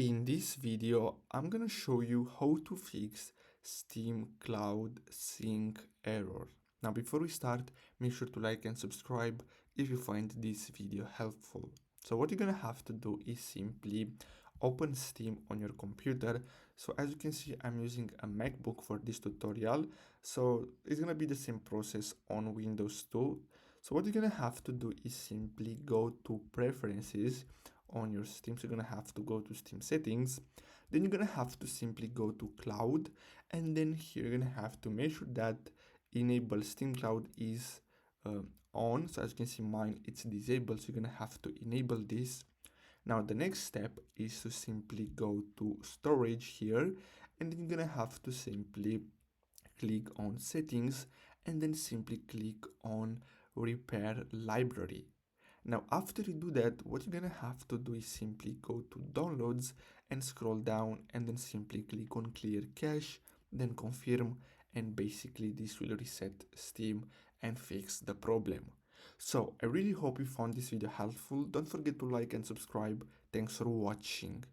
In this video, I'm gonna show you how to fix Steam Cloud Sync error. Now, before we start, make sure to like and subscribe if you find this video helpful. So what you're gonna have to do is simply open Steam on your computer. So as you can see, I'm using a MacBook for this tutorial. So it's gonna be the same process on Windows 2. So what you're gonna have to do is simply go to Preferences on your Steam. So you're gonna have to go to Steam settings, then you're gonna have to simply go to cloud, and then here you're gonna have to make sure that enable Steam Cloud is on. So as you can see, mine it's disabled, so you're gonna have to enable this. Now the next step is to simply go to storage here, and then you're gonna have to simply click on settings and then simply click on repair library. Now, after you do that, what you're gonna have to do is simply go to downloads and scroll down and then simply click on clear cache, then confirm, and basically this will reset Steam and fix the problem. So I really hope you found this video helpful. Don't forget to like and subscribe. Thanks for watching.